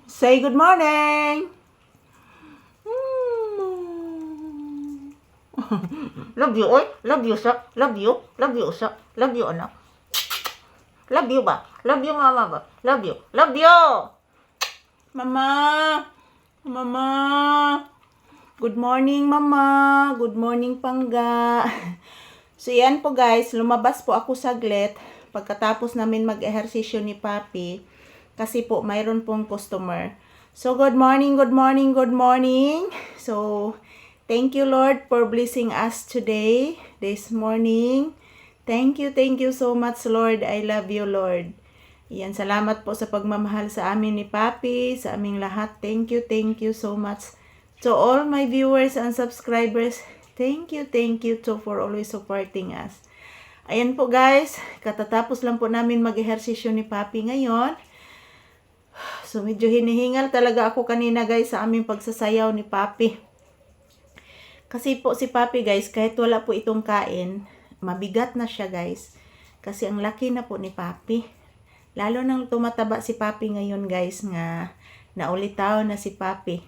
Say good morning. Love you, oy. Love you, sa. Love you. Love you, sa. Love you, anak. Love you ba? Love you, mama ba? Love you. Love you. Mama. Mama. Good morning, mama. Good morning, pangga. So, yan po guys. Lumabas po ako saglit. Pagkatapos namin mag-ehersisyo ni Papi. Kasi po, mayroon pong customer. So, good morning, good morning, good morning. So, thank you, Lord, for blessing us today, this morning. Thank you so much, Lord. I love you, Lord. Yan, salamat po sa pagmamahal sa amin ni Papi, sa aming lahat. Thank you so much. To all my viewers and subscribers, thank you to for always supporting us. Ayan po guys, katatapos lang po namin mag-ehersisyo ni Papi ngayon. So medyo hinihingal talaga ako kanina guys sa aming pagsasayaw ni Papi. Kasi po si Papi guys, kahit wala po itong kain, mabigat na siya guys. Kasi ang laki na po ni Papi. Lalo nang tumataba si Papi ngayon guys, nga naulitaw na si Papi.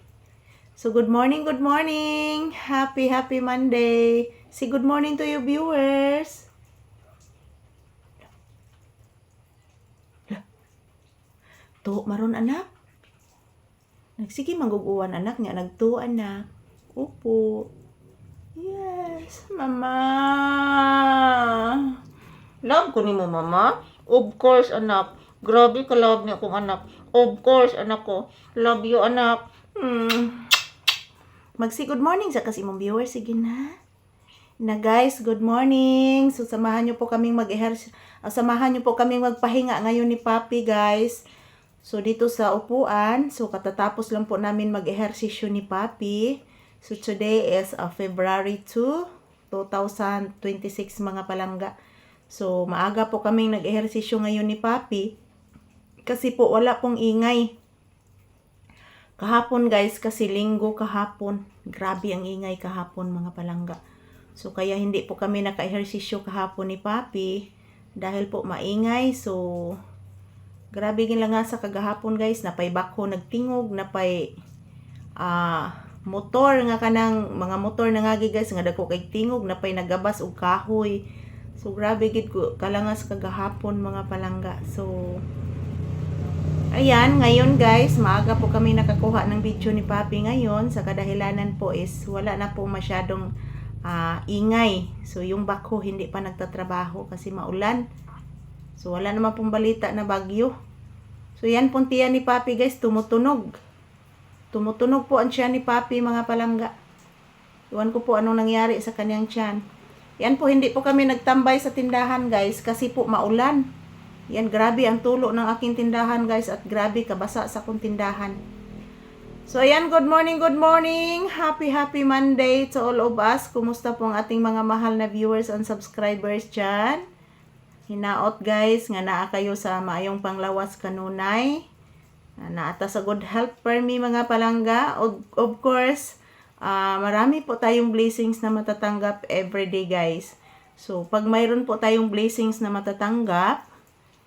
So good morning, good morning. Happy Monday. Say good morning to your viewers. To maron anak. Nagsige maguguan anak niya, nagtuo anak. Upo. Yes, mama. Love ko ni mo, mama. Of course, anak. Grabe ka love niya kong anak. Of course, anak ko. Love you, anak. Magsi good morning sa kasi mong viewers. Sige na. Na guys, good morning. So, samahan nyo po kaming samahan nyo po kaming magpahinga ngayon ni Papi, guys. So, dito sa upuan. So, katatapos lang po namin mag-ehersisyo ni Papi. So, today is February 2, 2026 mga palangga. So, maaga po kaming nag-ehersisyo ngayon ni Papi. Kasi po, wala pong ingay. Kahapon guys, kasi linggo kahapon. Grabe ang ingay kahapon mga palangga. So, kaya hindi po kami naka-ehersisyo kahapon ni Papi. Dahil po maingay. So, grabe gila nga sa kagahapon guys. Napay bako nagtingog. Napay motor nga kanang mga motor na nga guys. Nga dako kay tingog. Napay nagabas og kahoy. So, grabe gid ko kalangas kagahapon mga palangga. So, ayan, ngayon guys, maaga po kami nakakuha ng video ni Papi ngayon. Sa kadahilanan po is wala na po masyadong ingay. So, yung bako hindi pa nagtatrabaho kasi maulan. So, wala naman pong balita na bagyo. So, yan pong tiyan ni Papi guys, tumutunog. Tumutunog po ang tiyan ni Papi mga palangga. Iwan ko po anong nangyari sa kanyang tiyan. Yan po, hindi po kami nagtambay sa tindahan guys kasi po maulan. Yan, grabe ang tulo ng aking tindahan guys at grabe kabasa sa akong tindahan. So ayan, good morning, good morning. Happy Monday to all of us. Kumusta po ang ating mga mahal na viewers and subscribers dyan? Hinaot guys, nga naa kayo sa maayong panglawas kanunay. Naata sa good health per me mga palangga. Of course, marami po tayong blessings na matatanggap everyday guys. So pag mayroon po tayong blessings na matatanggap,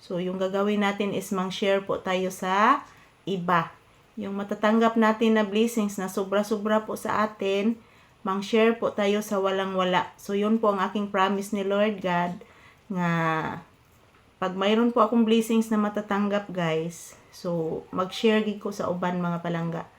so, yung gagawin natin is mang-share po tayo sa iba. Yung matatanggap natin na blessings na sobra-sobra po sa atin, mang-share po tayo sa walang-wala. So, yun po ang aking promise ni Lord God, nga pag mayroon po akong blessings na matatanggap guys, so, mag-share ko sa uban mga palangga.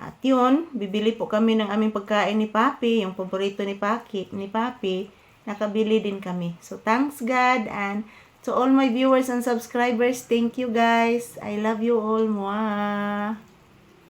At yun, bibili po kami ng aming pagkain ni Papi, yung paborito ni Papi, nakabili din kami. So, thanks God, and to all my viewers and subscribers, thank you guys. I love you all. Mwah.